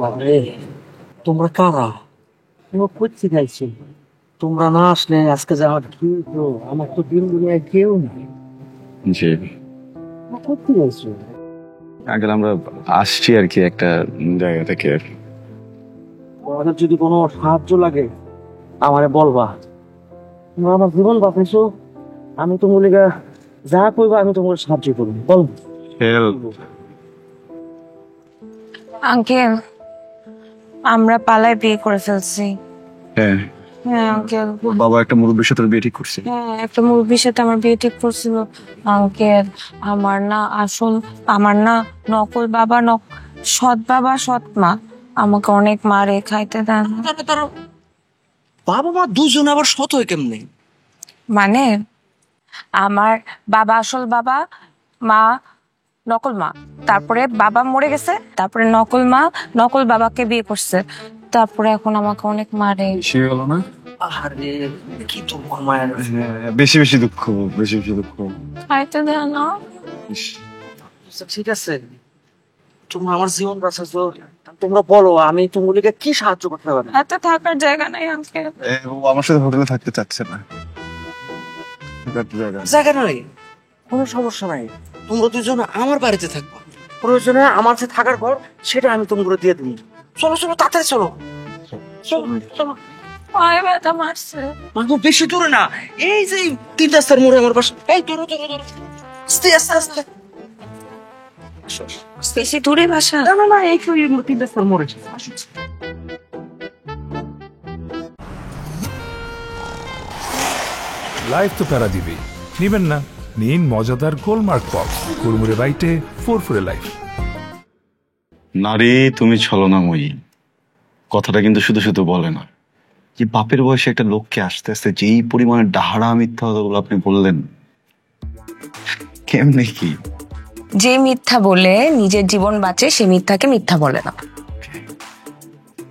বাবারে, তোমরা কারা? তোমরা কোথা খাইছি? তোমরা না আসলে আজকে যে আমার কি হলো? আমার তো দিন দুনিয়ায় কেউ নেই। জি কোথা খাইছো? আঙ্কেল, আমরা আসছি আর কি একটা জায়গা থেকে। তোমাদের যদি কোনো সাহায্য লাগে আমারে বলবা। তোমরা আমার জীবন বাঁচাইছো, আমি তো মলিকা যা কইবা আমি তোমার সাহায্য করবো। বল। আঙ্কেল, আমরা পালায় বিয়ে করে ফেলছি। হ্যাঁ হ্যাঁ আঙ্কেল। বাবা একটা মুরব্বীর সাথে বিয়ে ঠিক করছে। হ্যাঁ, একটা মুরব্বীর সাথে আমার বিয়ে ঠিক করছিল। আঙ্কেল, আমার না আসল, আমার না নকল বাবা, সৎ বাবা সৎ মা আমাকে অনেক মারে, খাইতে দেন। বাবা মা দুজন আবার সৎ হয় কেমনে? মানে আমার বাবা আসল বাবা, মা নকল মা। তারপরে বাবা মরে গেছে, তারপরে নকল মা নকল বাবাকে বিয়ে করছে, তারপরে এখন আমাকে অনেক মারে। বেশি হলো না? আরে কি তোমার মায়ের বেশি বেশি দুঃখ, বেশি বেশি দুঃখ। খাইতে দেন না। ঠিক আছে, তোমরা আমার জীবন বাঁচাচ্ছো, তোমরা বলো আমি তোমাদেরকে কি সাহায্য করতে পারি? এত থাকার জায়গা নাই আঙ্কেল। ও আমার সাথে হোটেলে থাকতে চাচ্ছে না। জায়গা নাই, কোনো সমস্যা নাই। তোমরা দুজন আমার বাড়িতে থাকবা, প্রয়োজনে আমার যে থাকার ঘর সেটা আমি তোমাকে দিয়ে দিই। চলো চলো, তাড়াতাড়ি চলো। চলো। পায়ে ব্যথা মারছে। মাগো, বেশি দূরে না, এই যে 3 রাস্তার মোড়ে আমার বাসা। এই ধরো ধরো ধরো, আস্তে আস্তে আস্তে। বেশি দূরে বাসা? না না না, এই 3 রাস্তার মোড়ে। লাইফ তো প্যারা দিবেই, নিবেন না? নিন মজাদার গোলমার্ক পপস, কুড়মুড়ে বাইটে ফুরফুরে লাইফ। নারী তুমি ছলনাময়ী কথাটা কিন্তু শুধু শুধু বলে না। যে বাপের বয়সে একটা লোককে আস্তে আস্তে যেই পরিমাণে ডাহারা মিথ্যা কথাগুলো আপনি বললেন, কেমনে কি? যে মিথ্যা বলে নিজের জীবন বাঁচে সে মিথ্যাকে মিথ্যা বলে না।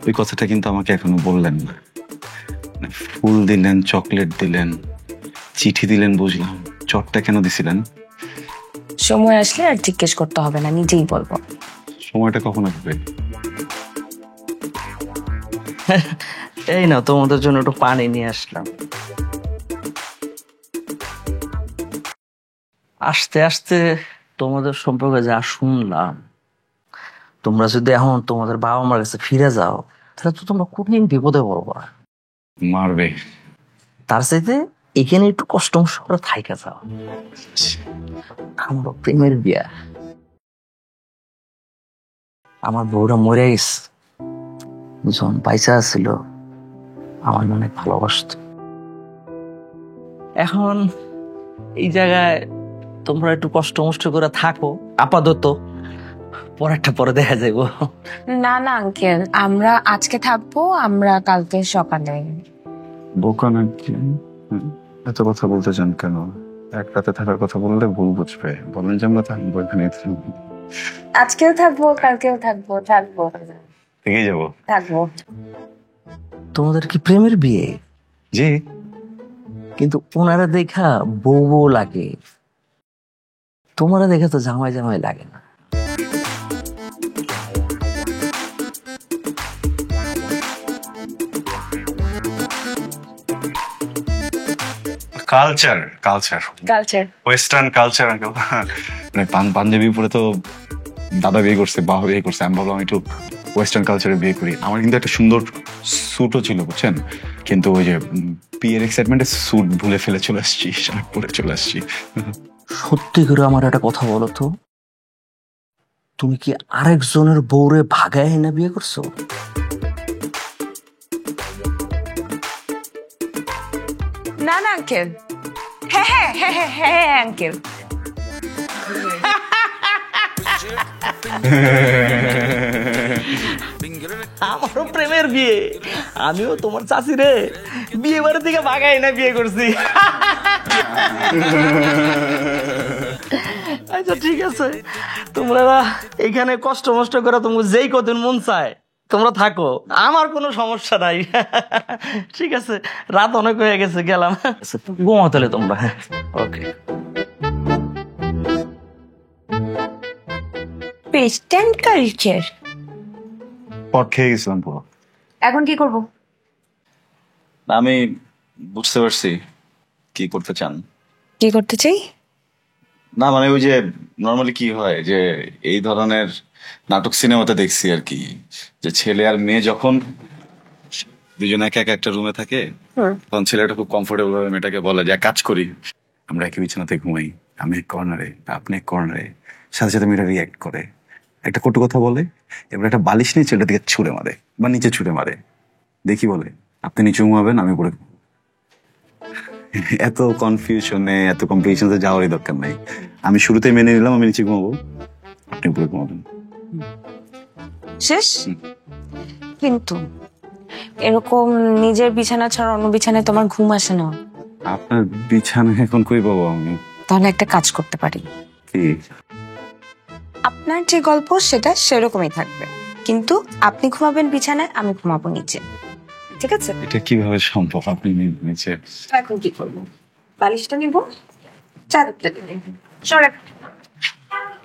ওই কথাটা কিন্তু আমাকে এখনো বললেন না। ফুল দিলেন, চকলেট দিলেন, চিঠি দিলেন, বুঝলাম। চটটা কেন দিছিলেন? সময় আসলে আর জিজ্ঞেস করতে হবে না, নিজেই বলবো। সময়টা কখন আসবে? এই না, তোমাদের জন্য একটু পানি নিয়ে আসলাম। আস্তে আস্তে তোমাদের সম্পর্কে যা শুনলাম, তোমরা যদি এখন তোমাদের বাবা মার কাছে ফিরে যাও তাহলে তো তোমরা কঠিন বিপদে পড়বা। মারবে। তার চাইতে এখানে একটু কষ্ট মষ্ট করে থাইকা যাও। আমার প্রেমের বিয়া, আমার বউরা মরে গেছে, যখন পয়সা ছিল আমার অনেক ভালোবাসত। এখন এই জায়গায় তোমরা একটু কষ্ট মষ্ট করে থাকো আপাতত, পরেরটা পরে দেখা যাইবো। না না আঙ্কেল, আমরা আজকে থাকবো, আমরা কালকে সকালে। বোকা নাকি? এত কথা বলতে চান কেন? এক রাতে থাকার কথা বললে ভুল বুঝবে। বলেন যে আমরা থাকবো এখানে। আজকেও থাকবো, কালকেও থাকবো, থাকবো থেকেই যাবো। থাকবো। তোমাদের কি প্রেমের বিয়ে? জি। কিন্তু ওনারা দেখা বউ বউ লাগে, তোমরা দেখে তো জামাই জামাই লাগে না। Culture culture culture western culture. মানে পাঞ্জাবি পরে তো দাদা বিয়ে করছে, বাবা বিয়ে করছে, আমি ভাবলাম একটু ওয়েস্টার্ন কালচারে বিয়ে করি। আমার কিন্তু একটা সুন্দর স্যুটও ছিল বুঝছেন, কিন্তু ওই যে বিয়ের এক্সাইটমেন্টে স্যুট ভুলে ফেলে চলে আসছি, শার্ট পরে চলে আসছি। সত্যি করে আমার একটা কথা বলো তো, তুমি কি আরেকজনের বউরে ভাগায় না বিয়ে করছো? না না আঙ্কেল, হ্যাঁ হ্যাঁ হ্যাঁ হ্যাঁ হ্যাঁ আঙ্কেল। আমারও প্রেমের বিয়ে, আমিও তোমার চাচি রে বিয়ে বাড়ির থেকে ভাগাই না বিয়ে করছি। আচ্ছা ঠিক আছে, তোমরা এখানে কষ্ট মষ্ট করে তোমার যেই কদিন মন চায় তোমরা থাকো, আমার কোনো সমস্যা নাই। ঠিক আছে, রাত অনেক হয়ে গেছে, গেলাম। ঘুমাও তাহলে তোমরা। ওকে। ওয়েস্টার্ন কালচার পট খেয়ে গেছিলাম পুরো। এখন কি করব? আমি বুঝতে পারছি কি করতে চান। কি করতে চাই? না মানে ওই যে নর্মালি কি হয় যে এই ধরনের নাটক সিনেমাতে দেখছি আর কি, যে ছেলে আর মেয়ে যখন দুজনে একা একা একটা রুমে থাকে তখন ছেলেটা খুব কমফোর্টেবল ভাবে মেয়েটাকে বলে যে এক কাজ করি, আমরা একই বিছানাতে ঘুমাই, আমি এক কর্নারে আপনি এক কর্নারে। সাথে সাথে মেয়েটা রিয়াক্ট করে, একটা কটু কথা বলে, এবার একটা বালিশ নিয়ে ছেলেটার দিকে ছুঁড়ে মারে বা নিচে ছুঁড়ে মারে। দেখি বলে আপনি নিচে ঘুমাবেন, আমি উপরে। এত কনফিউশনে এত কমপ্লিকেশনে যাওয়ারই দরকার নাই। আমি শুরুতেই মেনে নিলাম আমি নিচে ঘুমাবো, আপনি উপরে ঘুমাবেন, শেষ। কিন্তু এরকম নিজের বিছানা ছাড়া অন্য বিছানায় তোমার ঘুম আসে না। আপনার বিছানা এখন কই পাবো আমি? তাহলে একটা কাজ করতে পারি। কি? আপনার যে গল্প সেটা সেরকমই থাকবে, কিন্তু আপনি ঘুমাবেন বিছানায়, আমি ঘুমাবো নিচে, ঠিক আছে? এটা কিভাবে সম্ভব? আপনি নিচে। এখন কি করবো? বালিশটা নিব, চাদরটা নিব, সরেন,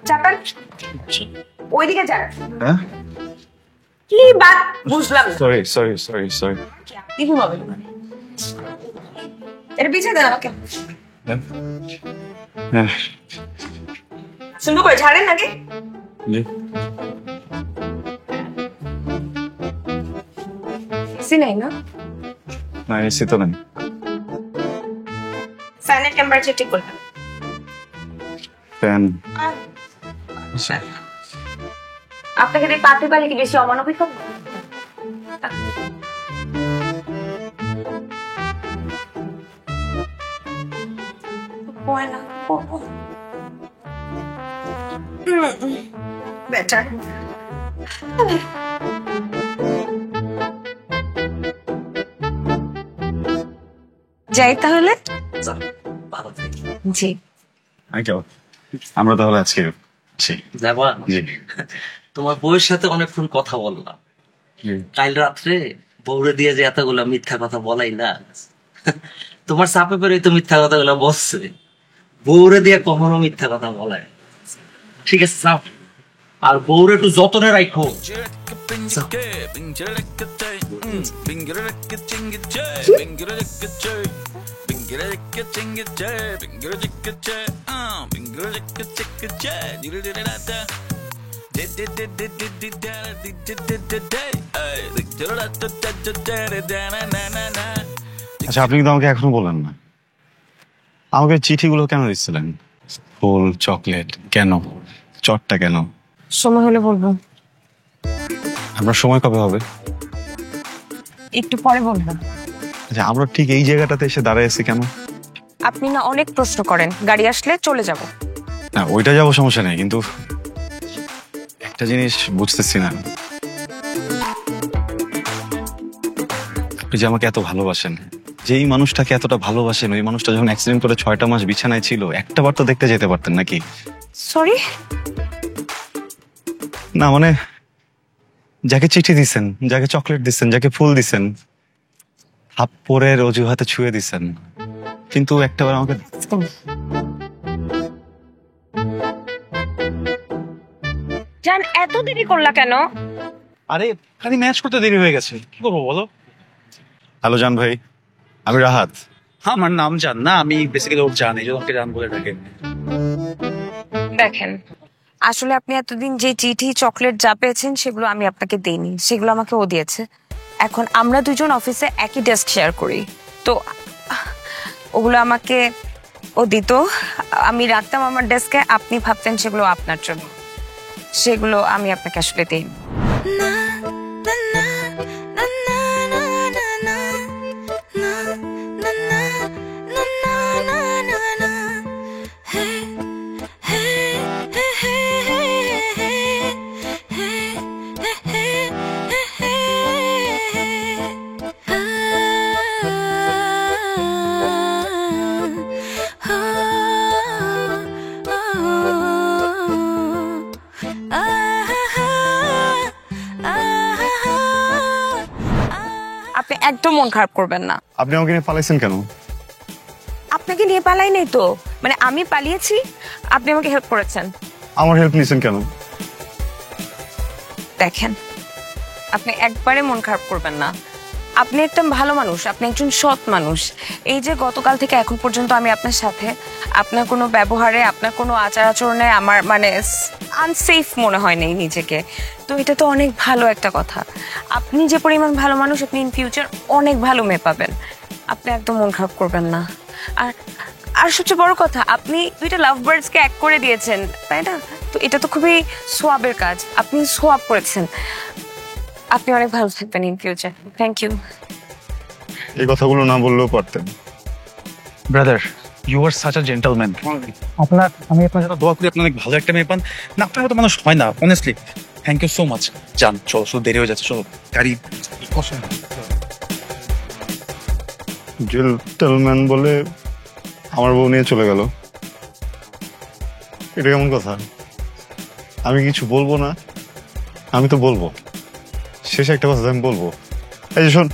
চাপান, ওইদিকে যান। হ্যাঁ কি বাত বুঝলাম না। Sorry sorry sorry sorry. আপনি ঘুমাবেন মানে এটা বিছানা দেন আমাকে। হ্যাঁ সুন্দর করে ঝাড়েন নাকি? জি। এসি নাই না? না এসি তো নেই। ফ্যানের টেম্পারেচার ঠিক করবেন। ফ্যান আপনাকে এই পাতে পারে কি বেশি অমানবিক হবে? বেটার। যাই তাহলে। জি আমরা তাহলে আজকে যাবা? জি। তোমার বউয়ের সাথে অনেকক্ষণ কথা বললাম, কাল রাত্রে বউরে দিয়ে যে এতগুলো মিথ্যা কথা বলাই না, তোমার চাপে পেরে তো মিথ্যা কথাগুলো বসছে, বউরে দিয়ে কখনো মিথ্যা কথা বলায়। ঠিক আছে যাও, আর বউরে একটু যতনে রাখো। আচ্ছা, আপনি কিন্তু আমাকে এখনো বলেন না, আমাকে চিঠিগুলো কেন দিচ্ছিলেন? ফুল, চকলেট কেন? চটটা কেন? সময় হলে বলবো। আপনার সময় কবে হবে? একটু পরে বলবো। আচ্ছা, আমরা ঠিক এই জায়গাটাতে এসে দাঁড়ায় আছি কেন? আপনি না অনেক প্রশ্ন করেন, গাড়ি আসলে চলে যাব। না, ওইটা যাবো, সমস্যা নেই, কিন্তু একটা জিনিস বুঝতেছি না, আপনি যে আমাকে এত ভালোবাসেন, যেই মানুষটাকে এতটা ভালোবাসেন, ওই মানুষটা যখন অ্যাক্সিডেন্ট করে 6টা মাস বিছানায় ছিল, একটা বার তো দেখতে যেতে পারতেন নাকি? সরি। না মানে, যাকে চিঠি দিছেন, যাকে চকলেট দিচ্ছেন, যাকে ফুল দিছেন, থাপ্পড়ের অজুহাতে ছুঁয়ে দিছেন, কিন্তু একটাবার আমাকে জান, এত দেরি করলা কেন? আরে খালি ম্যাচ করতে দেরি হয়ে গেছে, কি করবো বলো? হ্যালো জান ভাই, আমি রাহাত। আমার নাম জান না, আমি বেসিক্যালি ওর জানি, যে ওকে জান বলে ডাকে। দেখেন, আসলে আপনি এতদিন যে চিঠি চকলেট যা পেয়েছেন সেগুলো আমি আপনাকে দেইনি, সেগুলো আমাকে ও দিয়েছে। এখন আমরা দুজন অফিসে একই ডেস্ক শেয়ার করি, তো ওগুলো আমাকে ও দিত, আমি রাখতাম আমার ডেস্কে। আপনি ভাবতেন সেগুলো আপনার জন্য, সেগুলো আমি আপনাকে আসলে দিইনি। আপনি একদম মন খারাপ করবেন না। আপনি আমাকে নিয়ে পালাইছেন কেন? আপনাকে নিয়ে পালাই নাই তো, মানে আমি পালিয়েছি, আপনি আমাকে হেল্প করেছেন। আমার হেল্প নিছেন কেন? দেখেন, আপনি একবারে মন খারাপ করবেন না, আপনি একটা ভালো মানুষ, আপনি একজন সৎ মানুষ। এই যে গতকাল থেকে এখন পর্যন্ত আমি আপনার সাথে, আপনার কোনো ব্যবহারে, আপনার কোনো আচার আচরণে আমার মানে আনসেফ মনে হয় নাই নিজেকে, তো এটা তো অনেক ভালো একটা কথা। আপনি যে পরিমাণ ভালো মানুষ, আপনি ইন ফিউচার অনেক ভালো মেয়ে পাবেন, আপনি একদম মন খারাপ করবেন না। আর আর সবচেয়ে বড় কথা, আপনি 2টা লাভ বার্ডসকে এক করে দিয়েছেন, তাই না? তো এটা তো খুবই সোয়াবের কাজ, আপনি সোয়াব করেছেন। আপনি অনেক ভালো থাকবেন ইন ফিউচার। Thank you. এই কথাগুলো না বললেও পারতেন। Brother, you are such a gentleman. আমি আপনার জন্য দোয়া করি আপনি অনেক ভালো একটা মেয়ে পান। না, আপনার মতো মানুষ হয় না, honestly. Thank you so much. যান, চলো, শুধু দেরি হয়ে যাচ্ছে, চলো গাড়ি। জেন্টলম্যান বলে আমার বউ নিয়ে চলে গেল, এটা কেমন কথা? আমি কিছু বলবো না? আমি তো বলবো, শেষ একটা কথা আমি বলবো। এই যে শোন,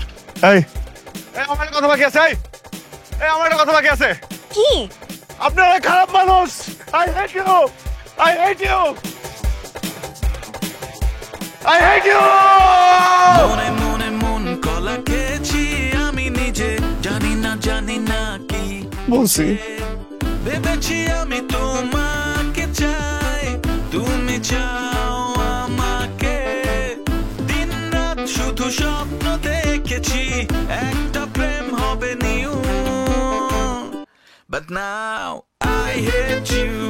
এই আমার একটা কথা বাকি আছে, এই আমার একটা কথা বাকি আছে। কি? আপনারা খারাপ মানুষ। I hate you, I hate you, I hate you. মনে মনে মন কলা খেয়েছি আমি নিজে, জানি না কি বলছি। ভেবেছি আমি তোমাকে চাই, তুমি চাও আমাকে, দিন রাত শুধু স্বপ্ন দেখেছি একটা প্রেম হবে new, but now I hate you.